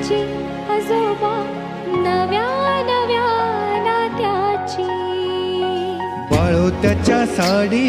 आजी आजोबा नव्या नव्या नात्याची बाळोत्याच्या साडी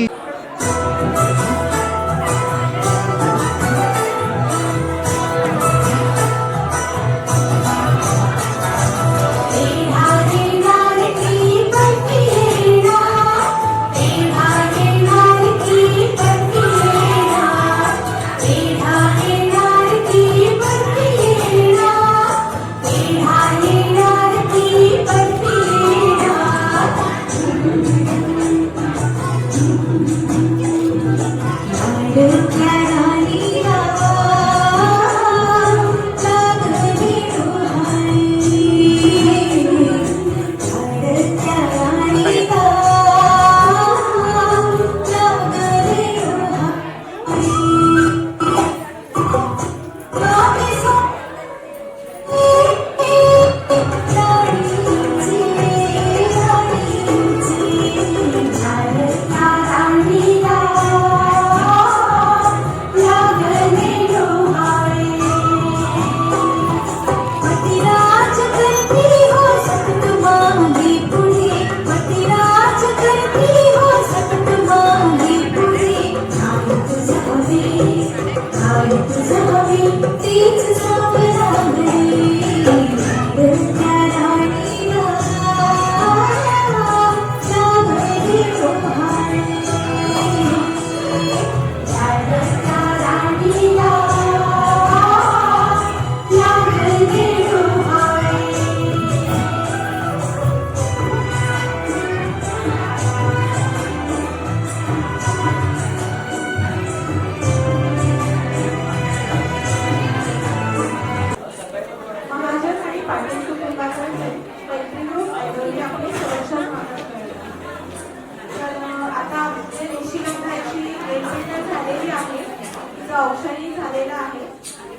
औषधी झालेला आहे.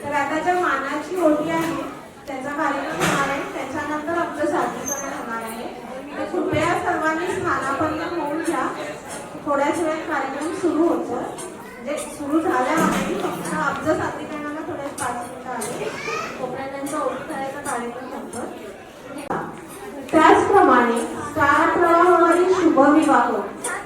तर आता ज्या मानाची ओटी आहे त्याचा कार्यक्रम होणार आहे. त्याच्यानंतर आमचं सादरीकरण होणार आहे. तर कृपया सर्वांनी स्थानापन्न होऊन घ्या. थोड्याच वेळात कार्यक्रम सुरू होतो. म्हणजे सुरू झाला आहे. फक्त आमचं सादरीकरणाला थोड्याच 5 मिनिटं आले. तोपर्यंत त्यांचा ओटी करायचा कार्यक्रम संपतो. त्याचप्रमाणे स्टार प्रवाहावरील शुभविवाह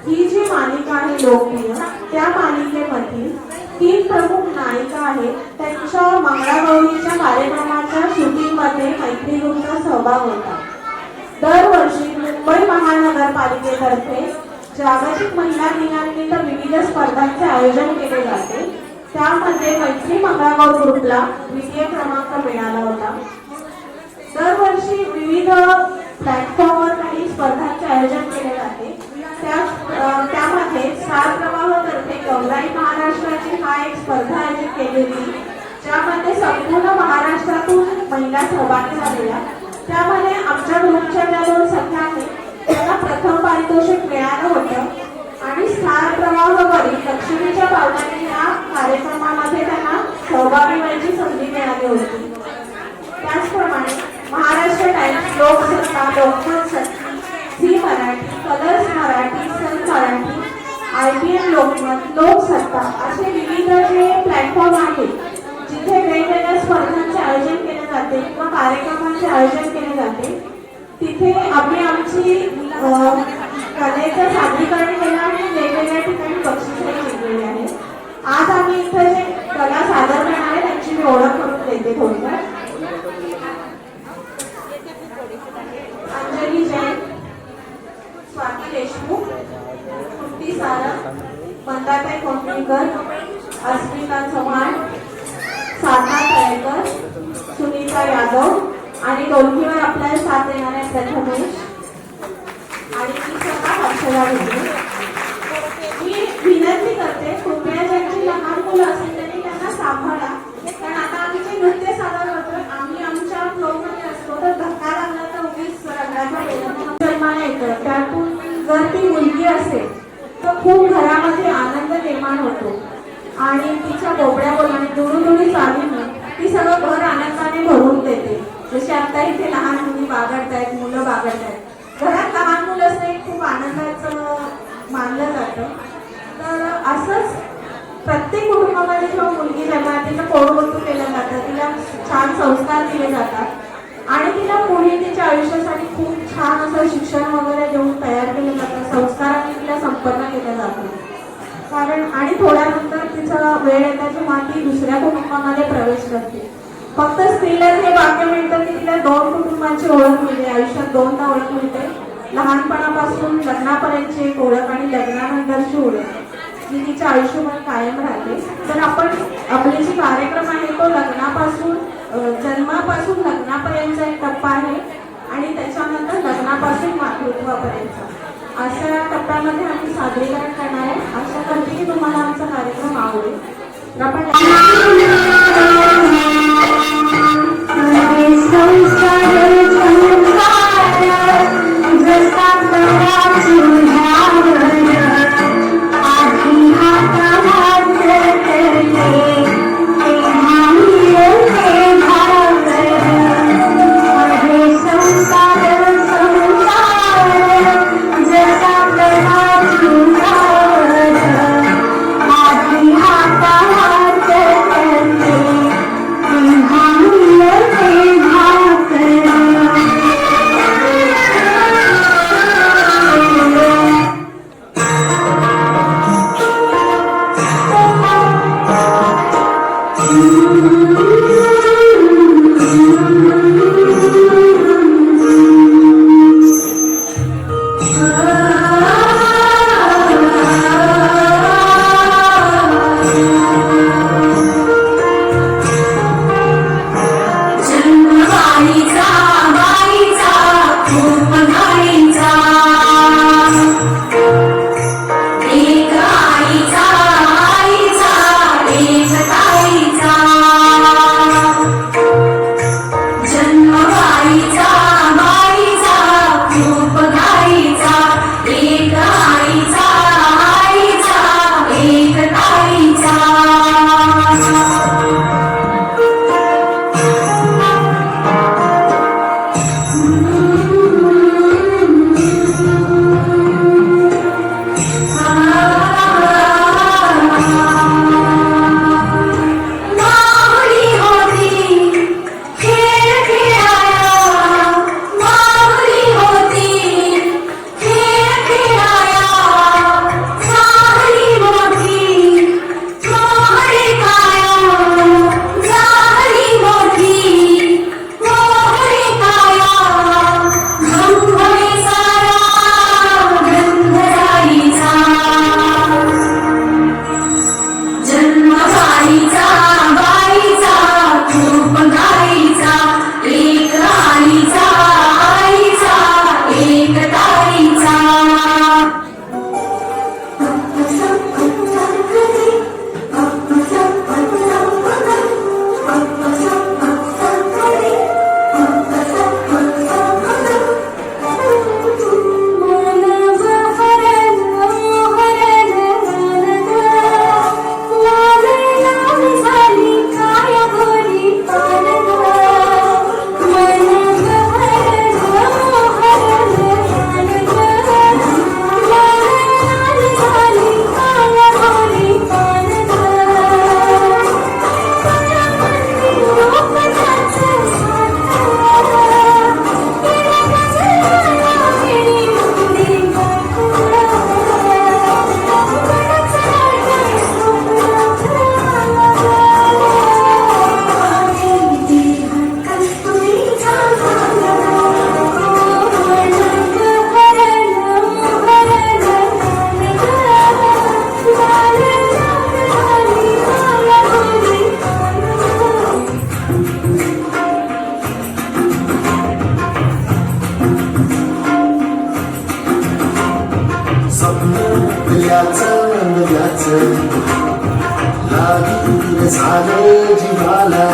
ही जी मालिका आहे लोकप्रिय, त्या मालिकेमधील 3 प्रमुख नायिका आहेत. त्यांच्या मंगळागौरीच्या कार्यक्रमाच्या शूटिंगमध्ये मैत्री ग्रुपचा सहभाग होता. दरवर्षी मुंबई महानगरपालिकेतर्फे जागतिक महिला दिनानिमित्त विविध स्पर्धांचे आयोजन केले जाते. त्यामध्ये मैत्री मंगळागौर ग्रुपला द्वितीय क्रमांक मिळाला होता. दरवर्षी विविध प्लॅटफॉर्मवर काही स्पर्धांचे आयोजन केले जाते. त्यामध्ये स्टार प्रवाहातर्फे गौराई महाराष्ट्राची हा एक स्पर्धा आयोजित केलेली, ज्यामध्ये संपूर्ण महाराष्ट्रातून महिला सहभागी झालेल्या. त्यामध्ये आमच्या ग्रुपच्या ज्या 2 सख्या आहेत त्यांना प्रथम पारितोषिक मिळालं होतं आणि स्टार प्रवाहावरील लक्ष्मीच्या पावलाने या कार्यक्रमामध्ये त्यांना सहभागी व्हायची संधी मिळाली होती. त्याचप्रमाणे Maharashtra Times, Loksatta, Lokmat, Zee Marathi, Colors Marathi, Sun Marathi, IBN Lokmat, Loksatta असे विविध जे प्लॅटफॉर्म आहेत जिथे वेगवेगळ्या स्पर्धांचे आयोजन केले जाते किंवा कार्यक्रमांचे आयोजन केले जाते, तिथे आम्ही आमची कलेचं सादरीकरण केलं आणि वेगवेगळ्या ठिकाणी बक्षिसे जिंकलेली आहेत. आज आम्ही इथं जे कला सादर करणार आहे त्यांची मी ओळख करून देते थोडक्यात. अंजली जैन, स्वाती देशमुख, कृती सारंग, मंदाताई कोंडणीकर, अस्मिता चव्हाण, साधना तळेकर, सुनीता यादव आणि ढोलकीवर आपल्याला साथ देणारे प्रथमेश आणि मी स्वतः हर्षदा भेटले. मी विनंती करते कृपया ज्यांची लहान मुलं असेल त्यांनी त्यांना सांभाळा. कारण आता आम्ही जे नृत्य सादर करतोय आम्ही आमच्या फ्लोमध्ये असतो तर धक्का लागला तर उगीच रंगाचा जन्माला येतं. त्यातून जर ती मुलगी असेल तर खूप घरामध्ये आनंद निर्माण होतो आणि तिच्या बोबड्या बोलण्याने दुरुदुरी चालून ती सगळं घर आनंदाने भरून देते. जसे आता इथे लहान मुली बागडतायत, मुलं बागडतायत. घरात लहान मुलं असणे खूप आनंदाचं मानलं जातं. तर असंच प्रत्येक कुटुंबामध्ये जेव्हा मुलगी जन्माला तिला कोडवस्तू केलं जातं, तिला छान संस्कार दिले जातात. छान असं शिक्षण वगैरे देऊन तयार केलं जातं, संस्कारांनी तिला संपन्न केलं जातं. कारण आणि थोड्यानंतर तिचा वेळ येता जेव्हा ती दुसऱ्या कुटुंबामध्ये प्रवेश करते. फक्त स्त्रीला हे वाक्य मिळतं की तिला 2 कुटुंबांची ओळख मिळते, आयुष्यात 2दा ओळख मिळते. लहानपणापासून लग्नापर्यंतची एक ओळख आणि लग्नानंतरची ओळख जी तिच्या आयुष्यभर कायम राहते. तर आपण आपले जे कार्यक्रम आहे तो लग्नापासून जन्मापासून लग्नापर्यंतचा एक टप्पा आहे आणि त्याच्यानंतर लग्नापासून मातृत्वापर्यंत अशा टप्प्यामध्ये आम्ही सादरीकरण करणार आहे. आशा करते की तुम्हाला आमचा कार्यक्रम आवडेल. तर आपण लागील झालं जीवाला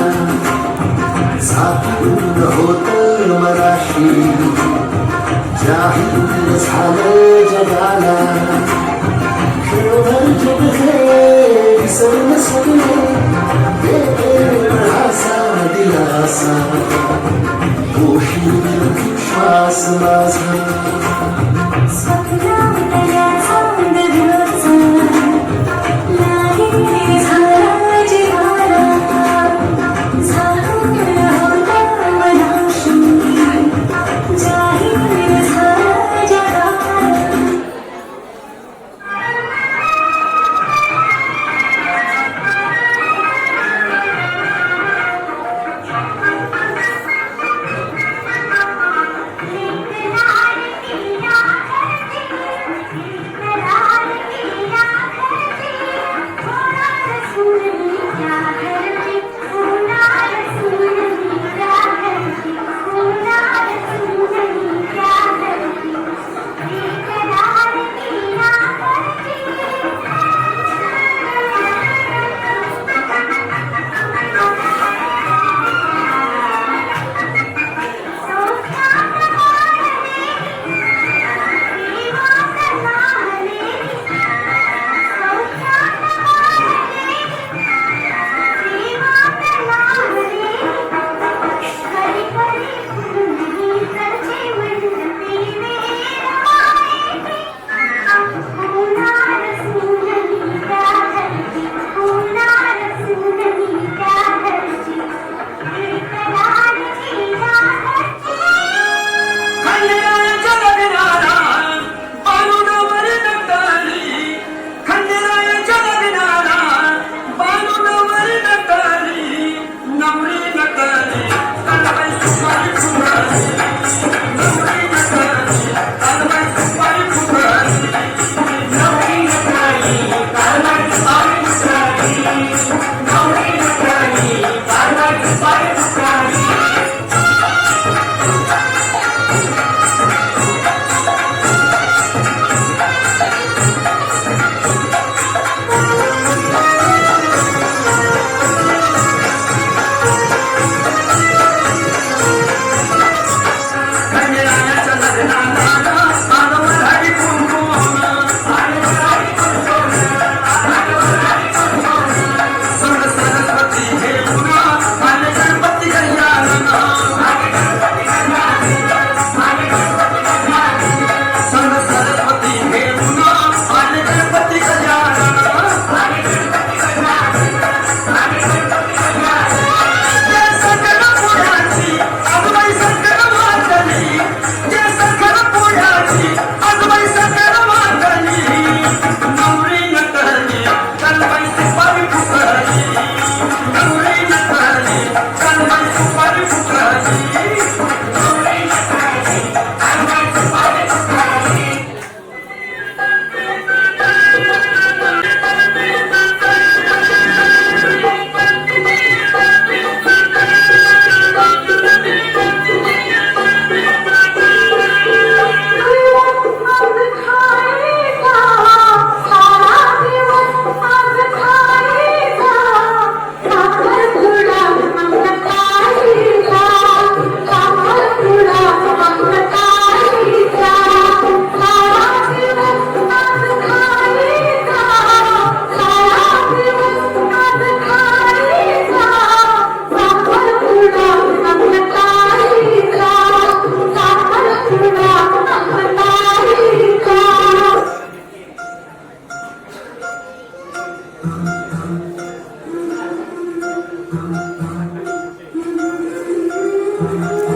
सातून होत मराठी जाहीर झालं जगाला खेळभर जग हे विसरून सगळे प्रहासा दिलासा पोषी श्वास माझा जाहीर Thank you.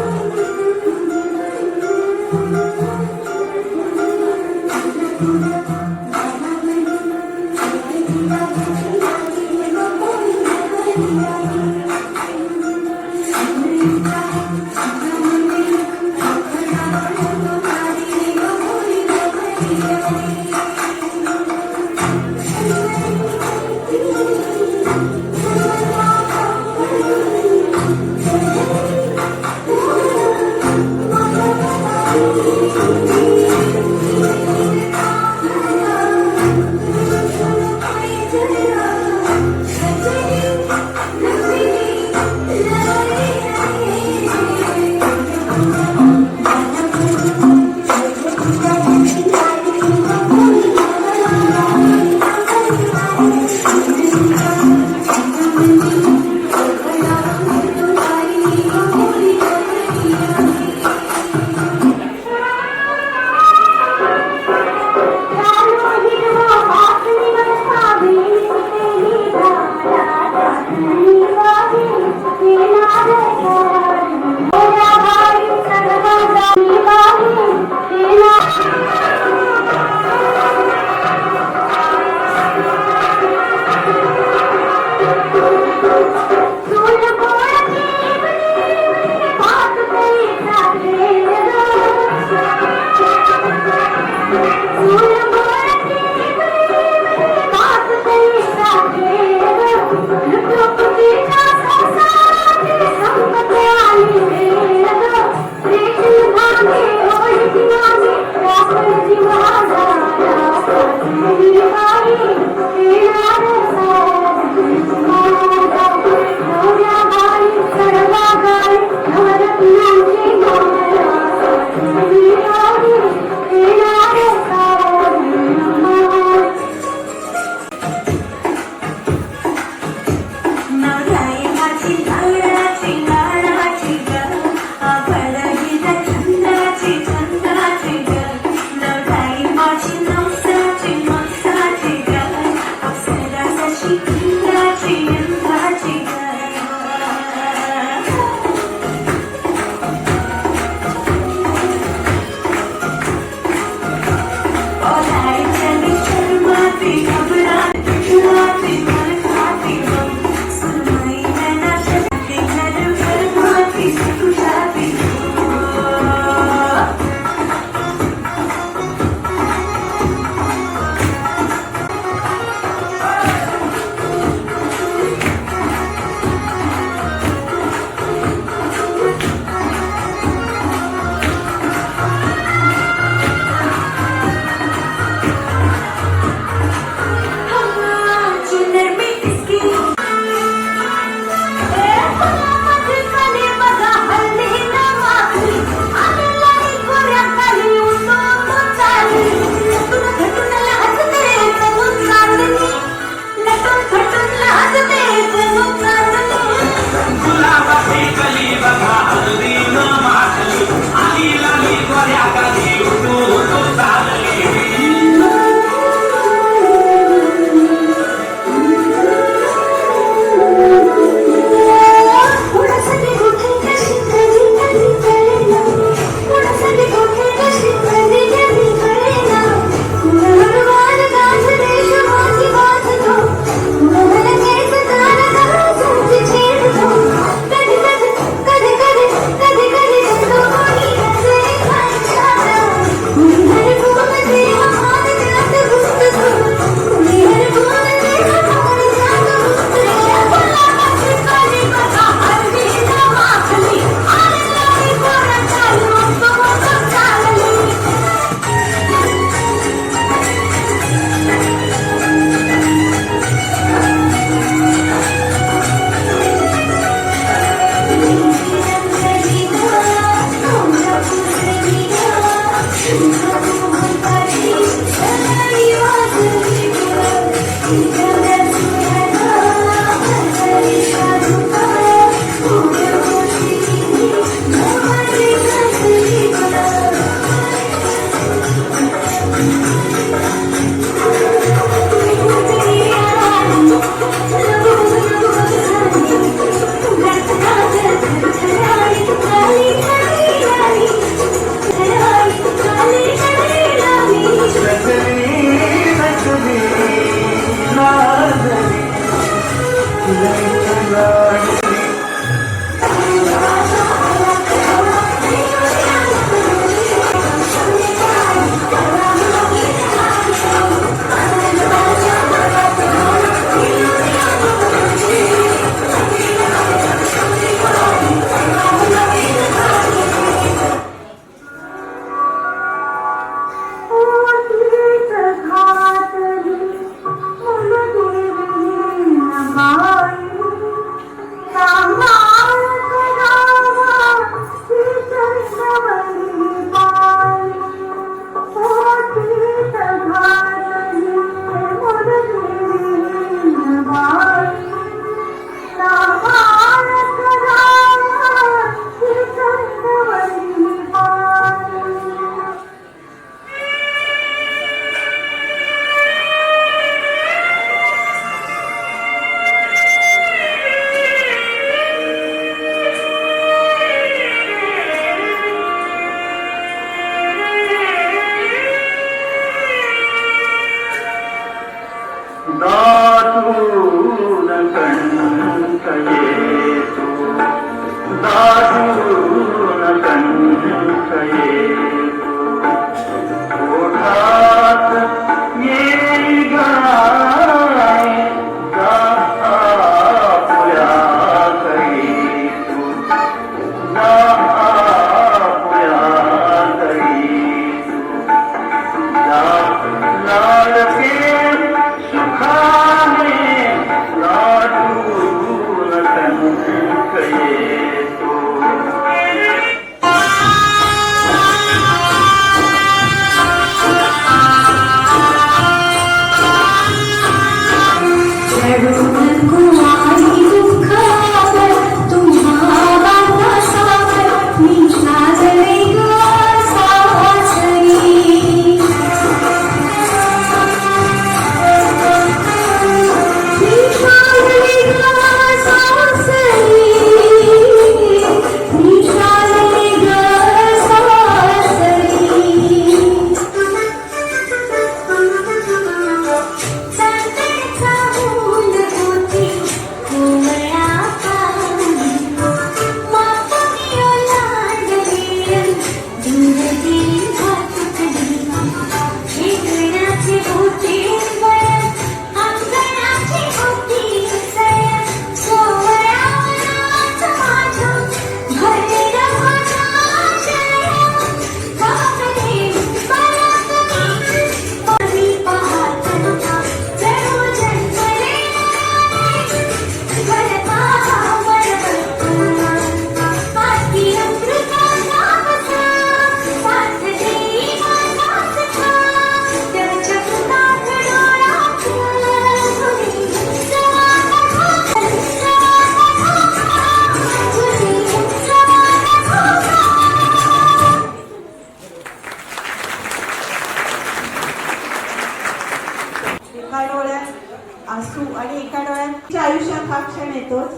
एका डोळ्यात आसू आणि एका डोळ्यात आयुष्यात हा क्षण येतोच.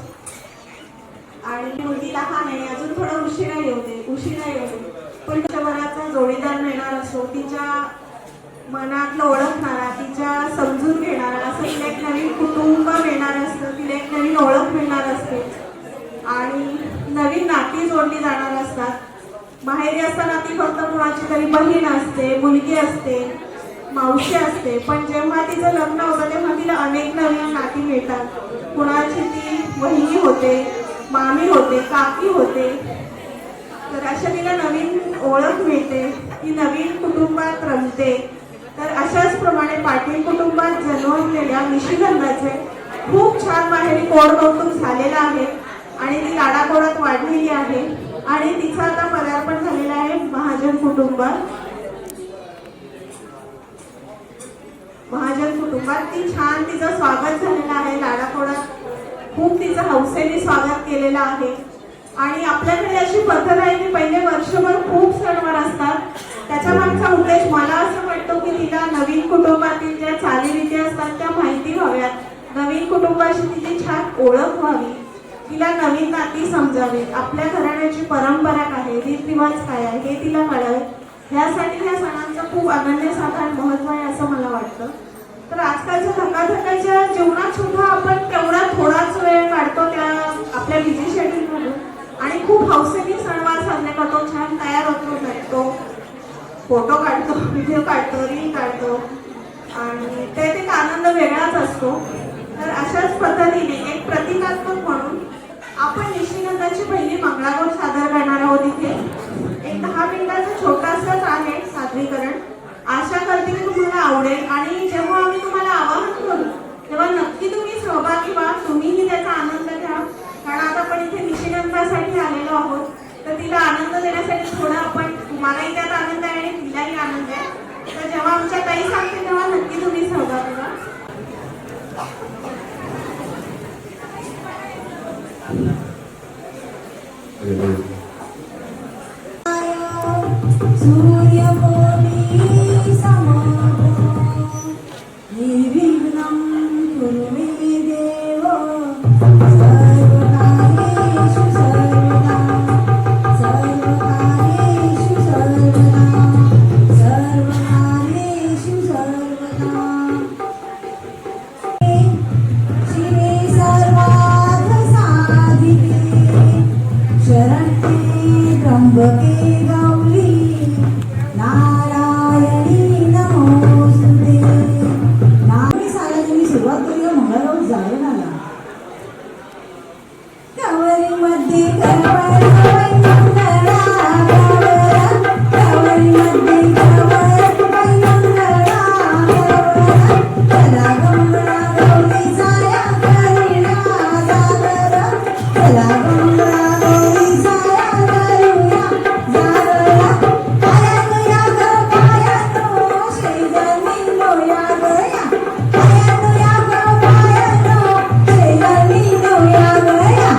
आणि मुलगी लहान आहे, अजून थोडं उशिरा येऊ दे, पण वर्षभराचा जोडीदार मिळणार असो, तिच्या मनातलं ओळखणारा, तिच्या समजून घेणारा, असं तिला एक नवीन कुटुंब मिळणार असतं, तिला एक नवीन ओळख मिळणार असते आणि नवीन नाती जोडली जाणार असतात. माहेरी असताना ती फक्त कुणाची तरी बहीण असते, मुलगी असते, मावशी असते, पण जेव्हा तिचं लग्न होतं तेव्हा तिला अनेक नवीन नाती मिळतात. कुणाची ती वहिनी होते, मामी होते, काकी होते. तर अशा तिला नवीन ओळख मिळते, ती नवीन कुटुंबात रमते. तर अशाच प्रमाणे पाटील कुटुंबात जन्मलेल्या निशिगंधाचे खूप छान माहेरी कोड कौतुक झालेलं आहे आणि ती लाडाकोडात वाढलेली आहे आणि तिचं आता पदार्पण झालेलं आहे महाजन कुटुंबात. ती छान तिचं स्वागत झालेलं आहे लाडाकोडात, खूप तिचं हौसेने स्वागत केलेलं आहे. आणि आपल्याकडे अशी पद्धत आहे की पहिले वर्षभर खूप सणवार असतात. त्याच्या मागचा उद्देश मला असं वाटतो की तिला नवीन कुटुंबातील ज्या चालीरीती असतात त्या माहिती व्हाव्यात, नवीन कुटुंबाशी तिची छान ओळख व्हावी, तिला नवीन नाती समजावीत, आपल्या घराण्याची परंपरा काय आहे, रीतरिवाज काय आहे हे तिला कळावे. यासाठी या सणांचं खूप अनन्यसाधारण महत्त्व आहे असं मला वाटतं. तर आजकालच्या धकाधकाच्या जीवनात सुद्धा आपण तेवढा थोडाच वेळ काढतो त्या आपल्या बिझी शेड्यूलमधून आणि खूप हौसेने सणवार साजरे करतो, छान तयार होतो, फोटो काढतो, व्हिडिओ काढतो, रील काढतो आणि ते एक आनंद वेगळाच असतो. तर अशाच पद्धतीने एक प्रतिकात्मक म्हणून आपण निशिगंधाची पहिली मंगळागौर सादर करणार आहोत. इथे एक 10 मिनिटाचं छोटासाच आहे सादरीकरण. आशा करते की तुम्हाला आवडेल आणि जेव्हा आम्ही तुम्हाला आवाहन करू तेव्हा नक्की तुम्ही सहभागी व्हा, तुम्हीही त्याचा आनंद घ्या. कारण आता आपण इथे निशिगंधासाठी आलेलो आहोत, तर तिला आनंद देण्यासाठी थोडं आपण, तुम्हालाही त्यात आनंद आहे आणि तिलाही आनंद आहे. तर जेव्हा आमच्या ताई सांगते तेव्हा नक्की तुम्ही सहभागी व्हा. शरण्ये ब्रह्म त्र्यंबके गौरी नारायणी नमोस्तुते. नामी साला मी सुरुवात केली मंगळागौर जायला आला. गौरी मध्ये गौरी मंगळा गौरी मध्ये गौरी मंगळा चला गंगा गौरी जाया करूया जागर. चला गंगा गौरी जाया करूया जागर. पायानुया ग पायानो शेजारी नोया गया. पायानुया ग पायानो शेजारी नोया गया.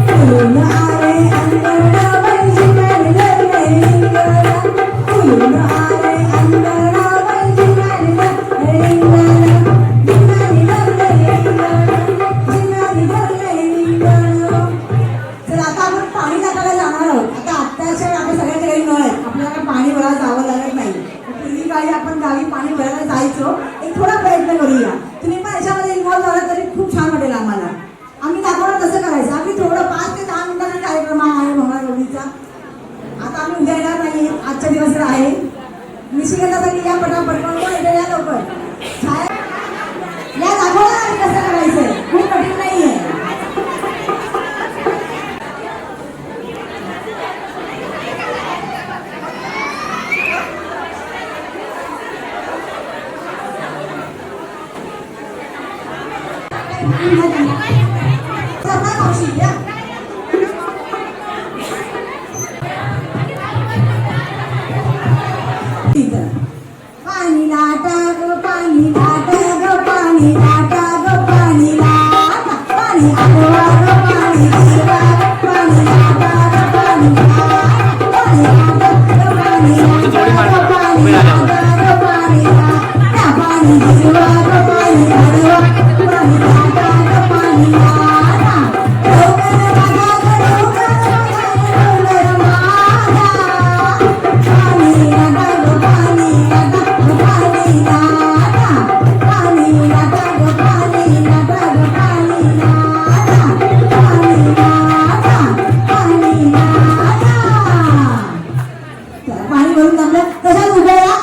फुलून आले अंगण वंशी गणगणे रिंगण. फुलून आले अंगण वंशी गणगणे रिंगण. जिंगारी धरले रिंगण. जिंगारी धरले रिंगण. तर आता आपण पाणी टाकायला जाणार आहोत. आता आत्ताच्या आपल्या सगळ्याच्या घरी नळ आहेत. आपल्याला काही पाणी भरायला जावं लागत नाही. पूर्वी काळी आपण गावी पाणी भरायला जायचो. एक थोडा प्रयत्न करूया. तुम्ही पण याच्यामध्ये इन्व्हॉल्व झाला तरी खूप छान वाटेल आम्हाला. आम्ही दाखवणार कसं करायचं. आम्ही थोडं 5 ते 10 मिनिटांचा कार्यक्रम आहे मंगळागौरीचा. आता आम्ही उद्या येणार नाही. आजचा दिवस तर आहे. निशिगंधासाठी या पटापट कोण इथे या लवकर. छाया या दाखवणार आम्ही कसं करायचंय. खूप कठीण नाहीये. मावशी या. पाणी लाटा ग पाणी लाटा ग पाणी लाटा ग पाणी लाटा. पाणी आठवा ग पाणी जिरवा ग पाणी लाटा ग पाणी लाटा. पाणी लाटा ग पाणी लाटा ग पाणी लाटा ग पाणी लाटा. पाणी जिरवा ग पाणी आडवा पाणी लाटा ग पाणी लाटा. डोंगर माझा ग डोंगर माझा पाणी लाटा ग पाणी लाटा ग पाणी लाटा. पाणी लाटा ग पाणी लाटा ग पाणी लाटा. पाणी लाटा पाणी लाटा. चला पाणी भरून टाकलं. तशाच उभ्या राहा.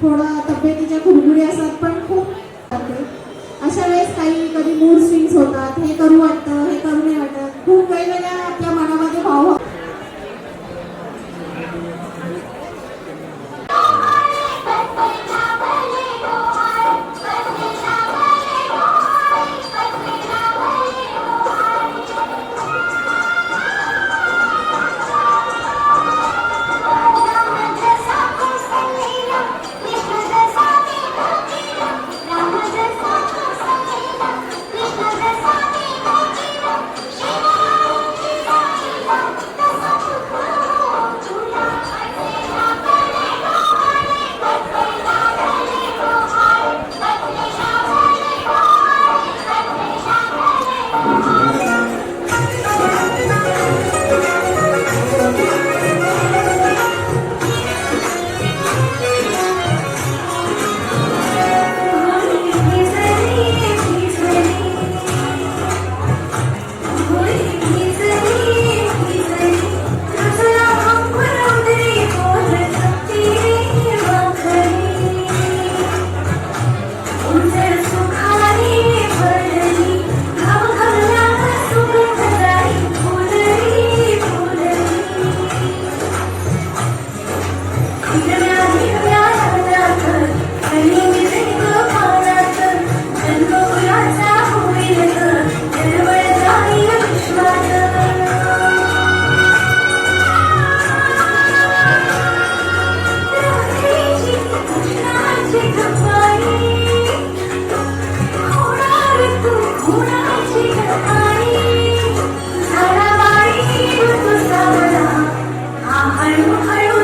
थोडा तब्येतीच्या कुरबुरी असतात पण खूप जाते. अशा वेळेस काही कधी मूड स्विंग्स होतात, हे करू वाटतं, हे करू नाही वाटत, खूप वेगवेगळ्या आपल्या मनामध्ये भाव हळू हळू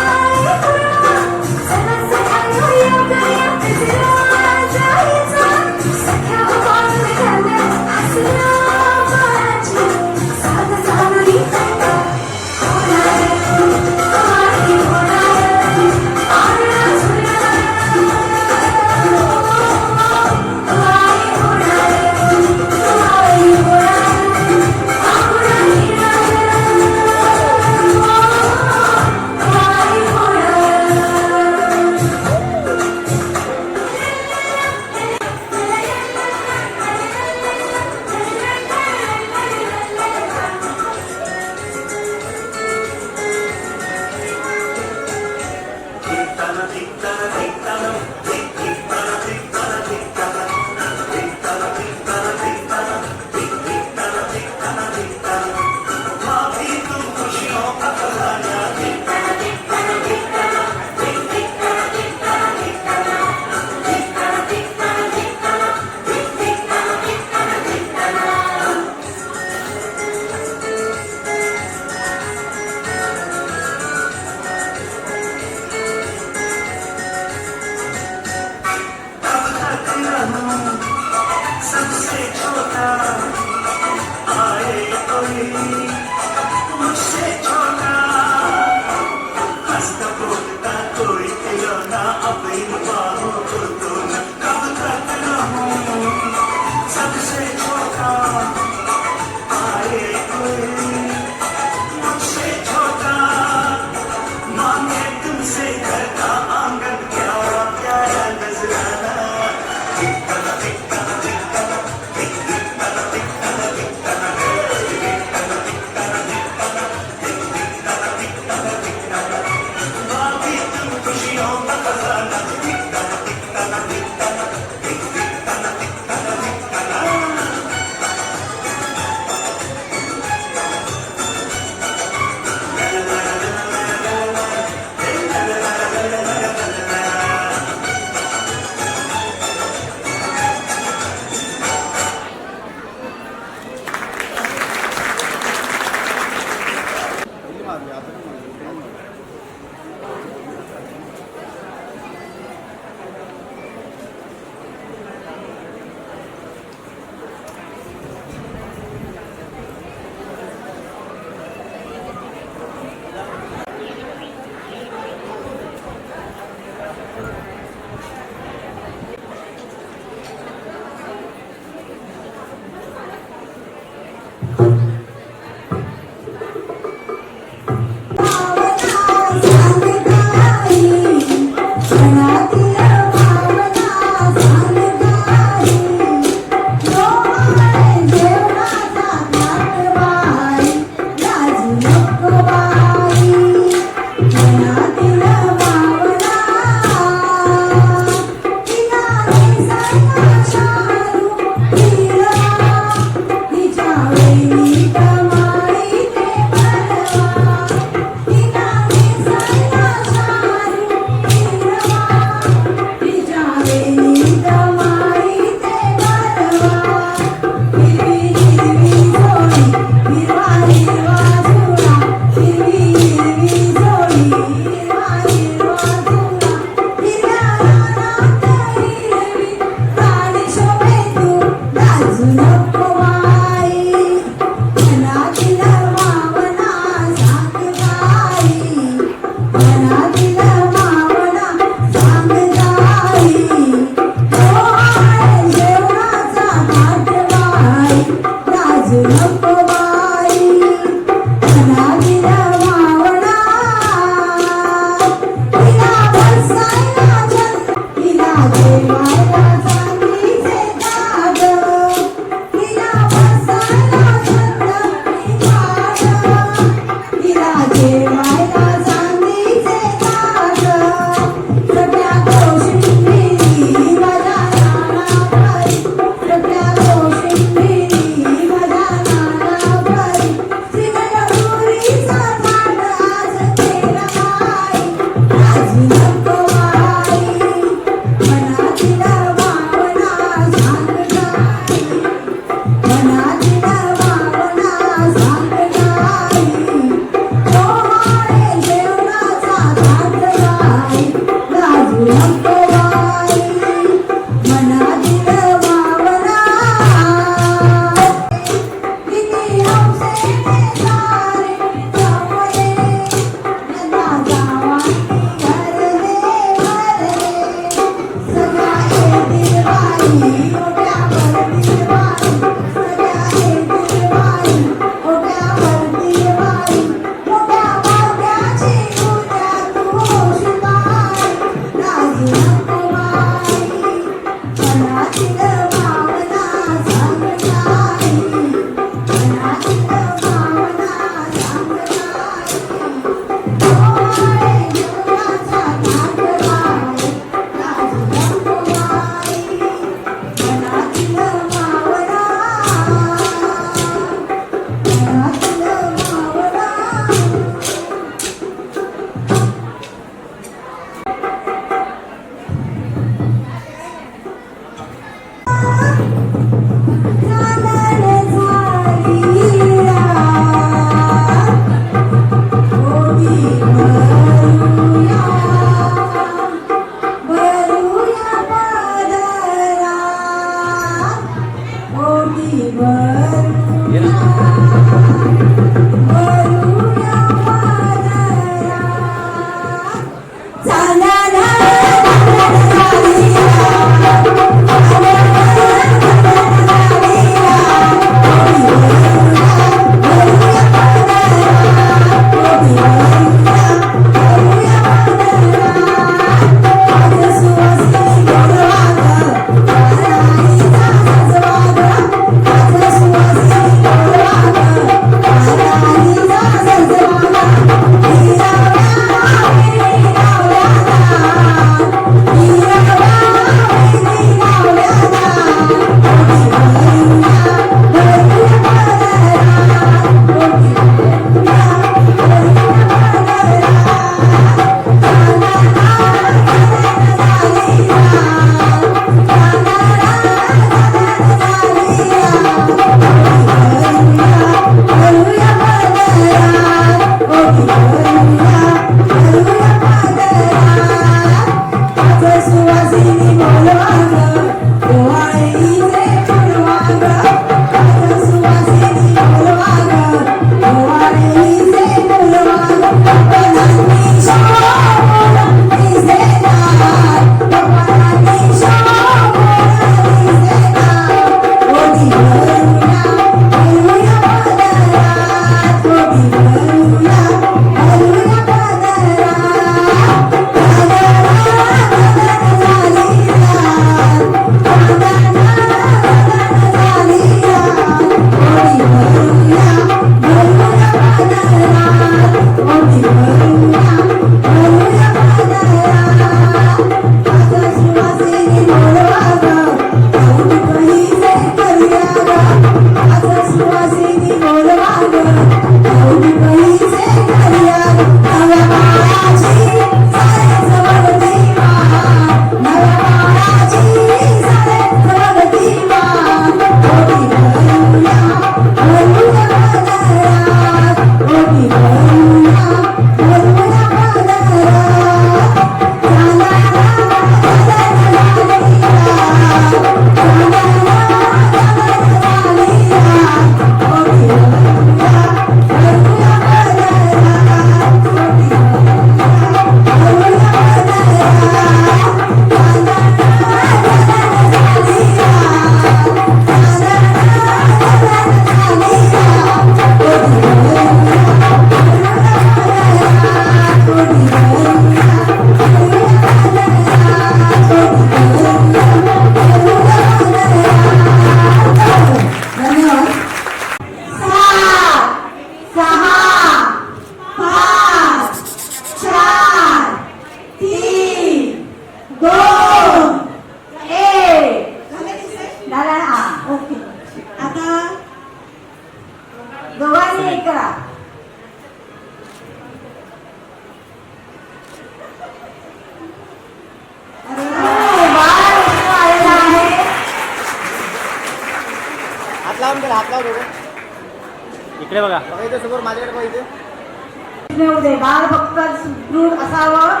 लावून त्याला हात लाव दोघं. इकडे बघा इथे समोर माझ्याकडे बघा इथे. उदे बाळ भक्त सुदृढ असावं.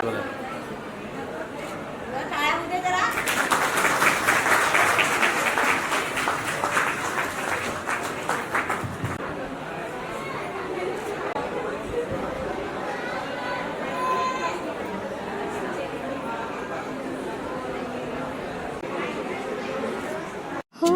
हो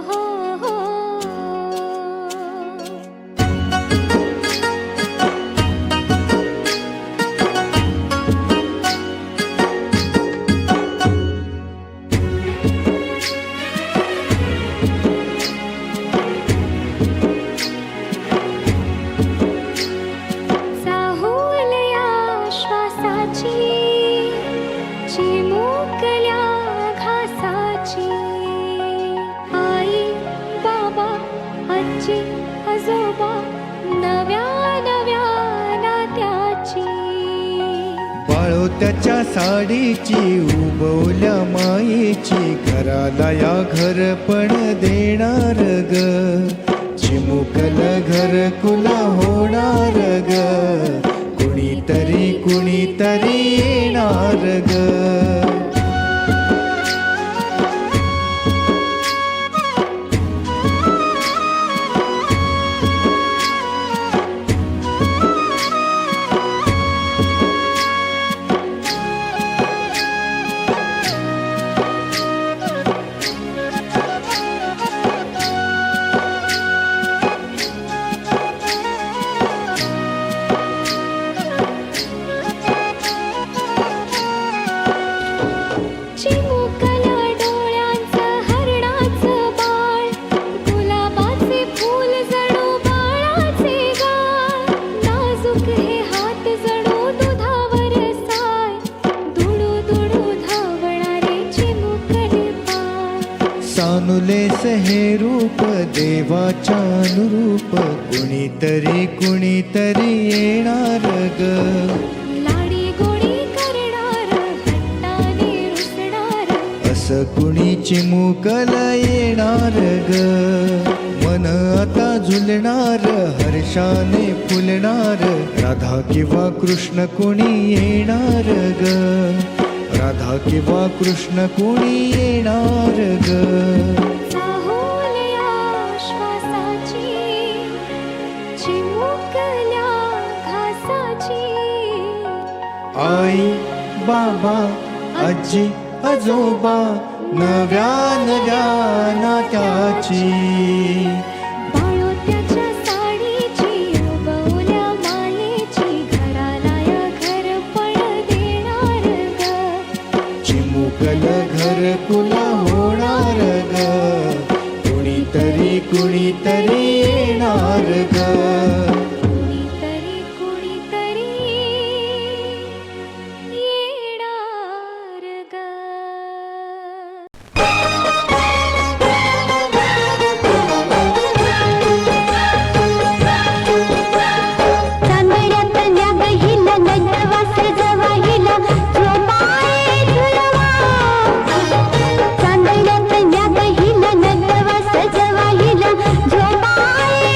हो हो चाहुलया श्वासाची चिमुकल्या घासाची आई बाबा आजी आजोबा नव्या नव्या नात्याची बाळोत्याच्या साडीची उबवल्या मायेची घराला या घरपण देणार ग चिमुकल घरकुला होणार ग कुणीतरी कुणीतरी येणार ग चिमुकल्या डोळ्यांचं हरणाचं बाळ गुलाबाचे फूल जणू बाळाचे गाल नाजूक हे हात जणू दुधावर साय दुडू दुडू धावणारे चिमुकले पाय सानुलेस हे रूप देवाच्या अनुरूप कुणीतरी कुणीतरी येणार ग लाडी गोडी करणार हट्टाने रुसणार असं कुणी चिमुकल येणार ग मन आता झुलणार हर्षाने फुलणार राधा किंवा कृष्ण कुणी येणार ग राधा किंवा कृष्ण कुणी येणार ग चाहुलया श्वासाची चिमुकल्या घासाची आई बाबा आजी आजोबा नव्या नव्या नात्याची बाळोत्याच्या साडीची उबवल्या मायेची घराला या घरपण देणार ग चिमुकल घरकुला होणार ग कुणीतरी कुणीतरी येणार ग कुणीतरी कुणीतरी येणार ग चांदण्यातल्या गहिला नटवास जवाहिला झोपाळे झुलवा चांदण्यातल्या गहिला नटवास जवाहिला झोपाळे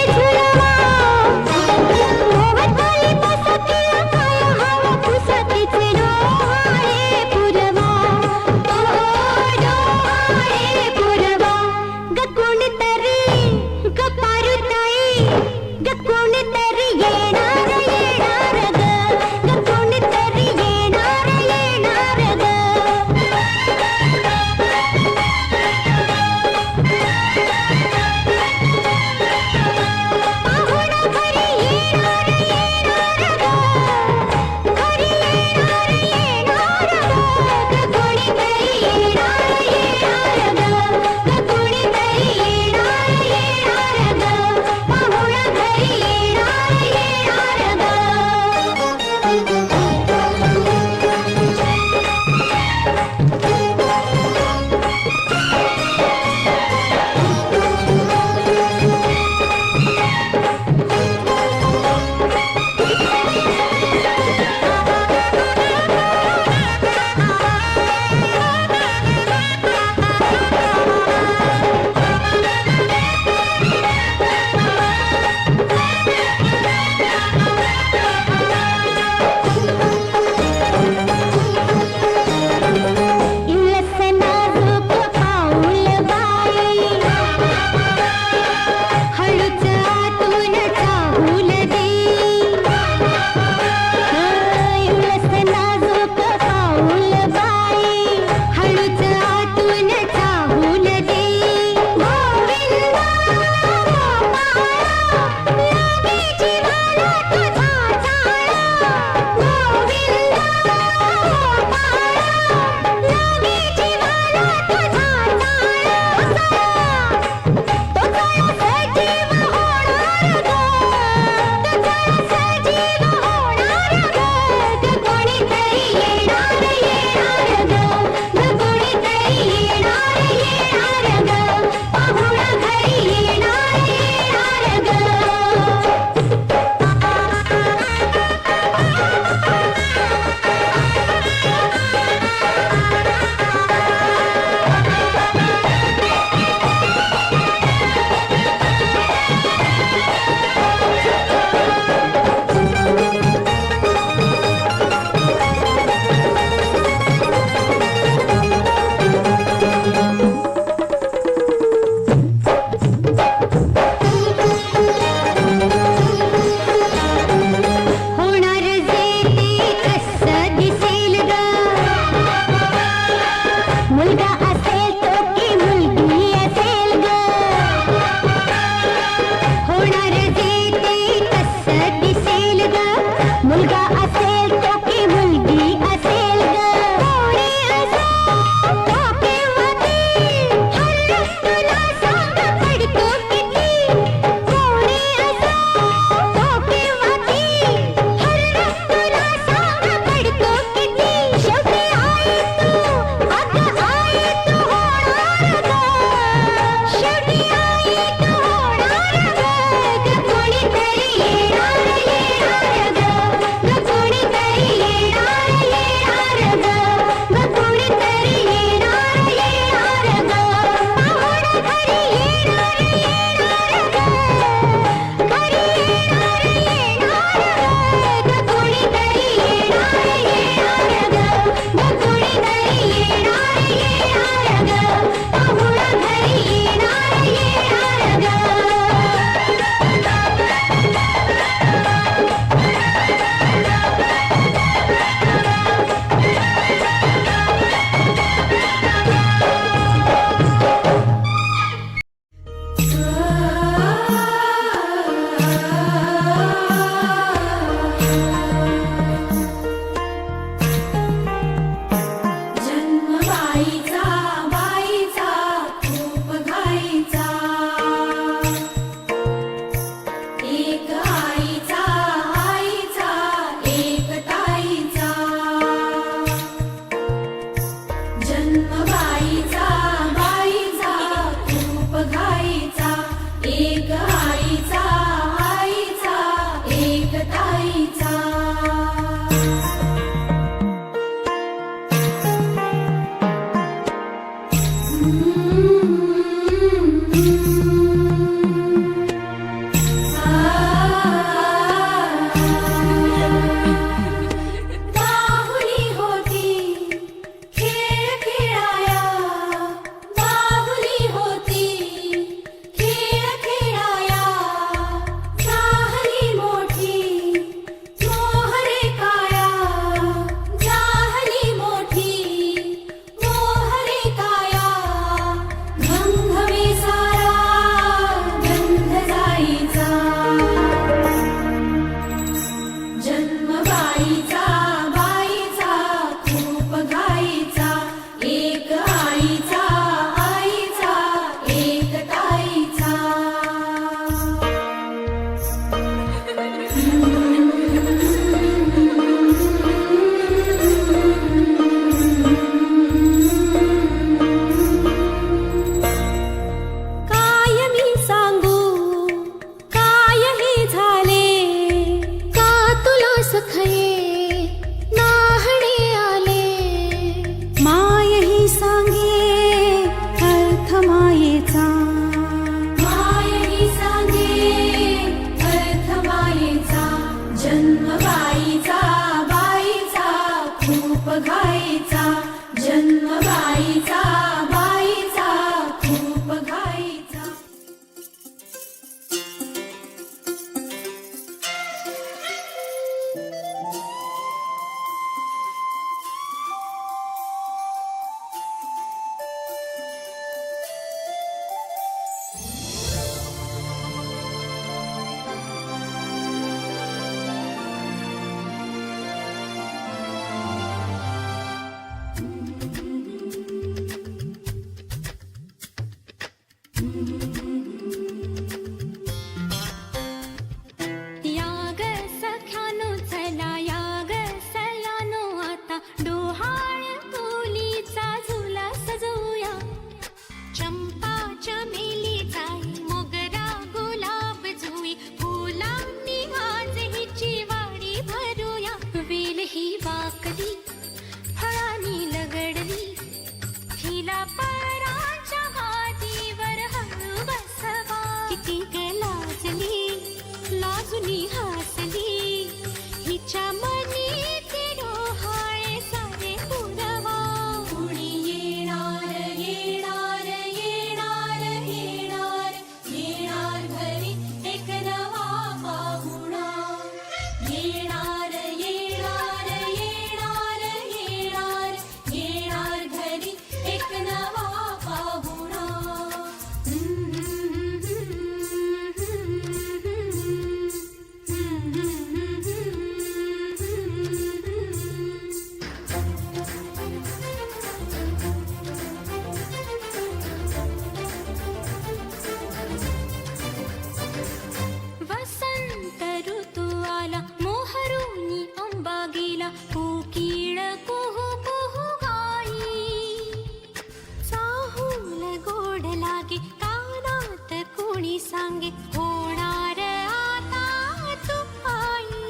सांगे होणार आता तुपाई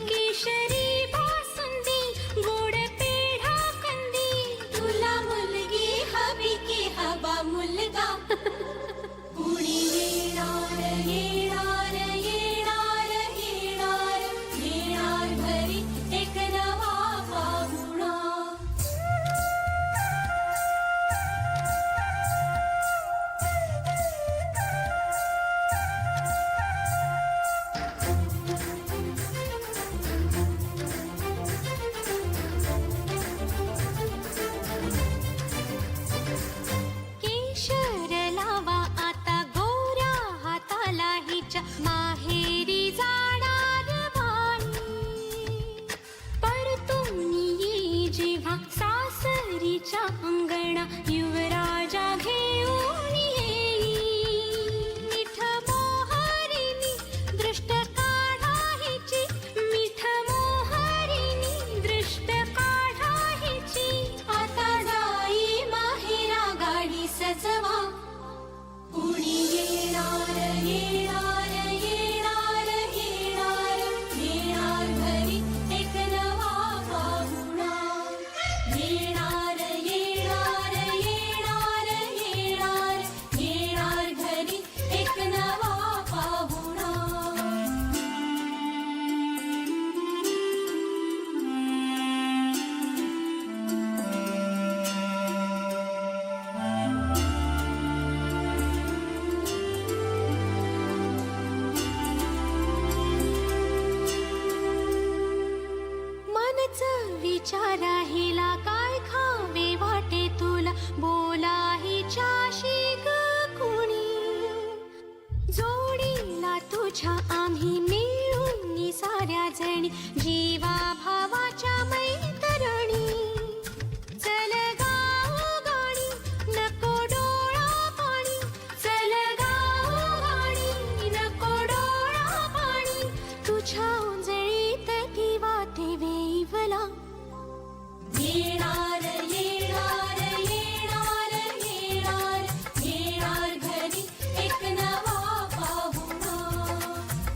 केशरी बासुंदी गोड पेढा कंदी तुला मुलगी हवी की हवा मुलगा कुणी येणार येणार येणार येणार येणार घरी एक नवा पाहुणा केशर लावा आता गोऱ्या हाताला हिच्या माहेरी जाणार बाई परतून ये जेव्हा सासरीच्या अंगणा युवराजा घेऊन येई मिठ मोहरिणी दृष्ट काढा हिची मिठ मोहरिणी दृष्ट काढा हिची आता जाई माहेरा गाडी सजवा कुणी येणार येणार येणार येणार येणार घरी एक नवा पाहुणा येणार येणार येणार येणार येणार घरी एक नवा पाहुणा मनच विचारा हिला काय खावे वाटे तुला बोला हिच्याशी ग कुणी जोडीला तुझ्या आम्ही मिळून साऱ्या जणी जीवा भावाच्या मैत्रिणी चल गाऊ गाणी नको डोळा पाणी चल गाऊ गाणी नको डोळा पाणी तुझ्या उंजळीत किंवा ते वेवला येणार येणार येणार येणार येणार घरी एक नवा पाहुणा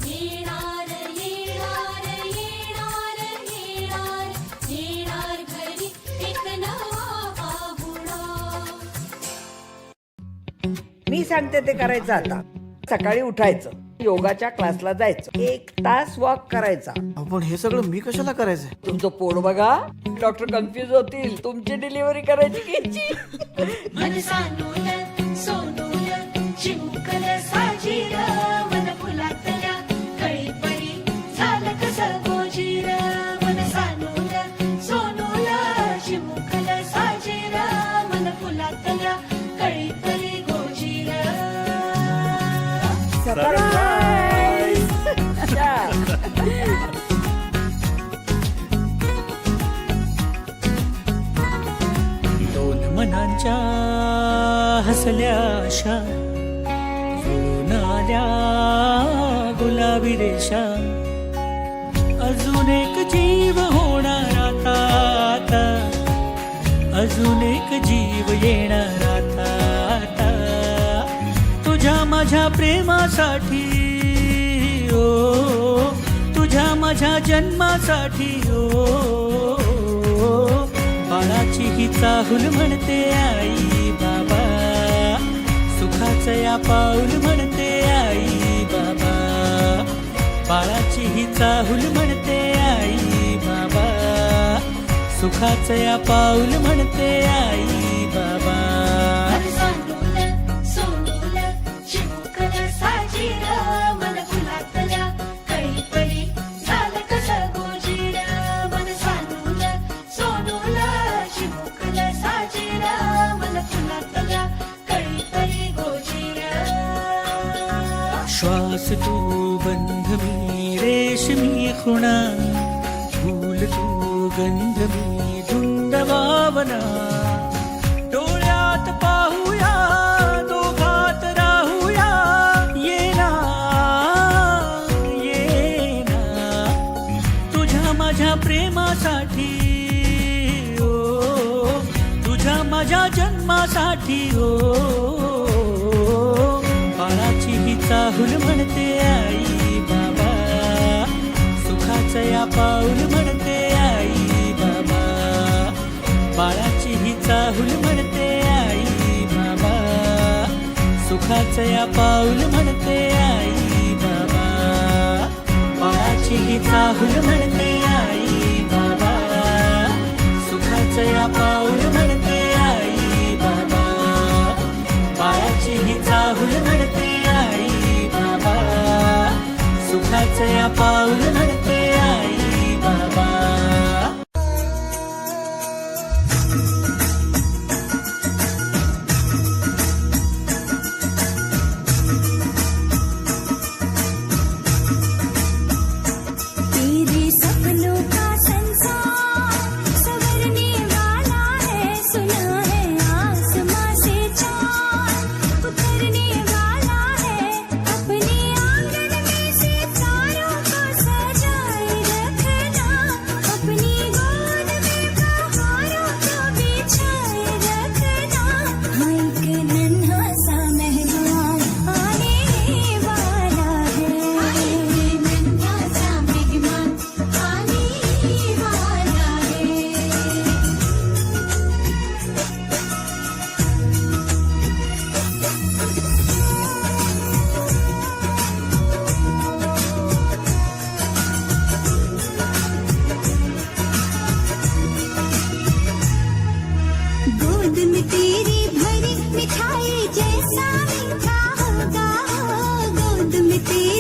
येणार येणार येणार येणार येणार घरी एक नवा पाहुणा मी सांगते ते करायचं आता सकाळी उठायचं योगाच्या क्लासला जायचं 1 तास वॉक करायचा पण हे सगळं मी कशाला करायचंय? तुमचं पोट बघा डॉक्टर कन्फ्युज होतील तुमची डिलिव्हरी करायची घ्यायची मन सानूल सोनूल चिमुकल साजीर मन फुलातल्या कळी परी झालं कसं गोजीर मन सानूल सोनूल चिमुकल साजीर मन फुलातल्या कळी परी गोजीर सरप्राईज दोन मनांच्या हसल्या आशा जुळून आल्या गुलाबी रेषा अजून एक जीव होणार आता आता अजून एक जीव येणार आता आता तुझ्या माझ्या प्रेमासाठी ओ तुझ्या माझ्या जन्मासाठी ओ बाळाची ही चाहुल म्हणते आई बाबा सुखाचं या पाऊल म्हणते आई बाबा बाळाची ही चाहुल म्हणते आई बाबा सुखाचं या पाऊल म्हणते आई बाबा सोनूल चिमुकल साजीर मन फुलातल्या कळी परी झालं कसं गोजीर मन सानूल सोनूल चिमुकल साजीर मन फुलातल्या कळी परी गोजीर श्वास तू बंध मी रेशमी खुणा फूल तू गंध मी धुंद भावना डोळ्यात पाहूया दोघात राहूया ये ना तुझ्या माझ्या प्रेमासाठी ओ तुझ्या माझ्या जन्मासाठी ओ बाळाची ही चाहुल म्हणते आई बाबा सुखाचं या पाऊल म्हणते आई बाबा बाळाची ही चाहुल म्हणते आई बाबा सुखाचं या पाऊल म्हणते आई बाबा बाळाची ही चाहुल म्हणते आई बाबा सुखाचं या पाऊल म्हणते आई बाबा बाळाची ही चाहुल म्हणते आई बाबा सुखाचं या पाऊल म्हणते आई बाबा तेरे सपनों का संसार संवरने वाला है सुना है आसमां से चांद उतरने वाला है अपने आंगन में सितारों को सजाए रखना अपनी गोद में बहारों को बिछाए रखना हाँ एक नन्हा सा मेहमान आने वाला है नन्हा सा मेहमान आने वाला है गोद में तेरी भरी मिठाई जैसा मीठा होगा गोद में तेरी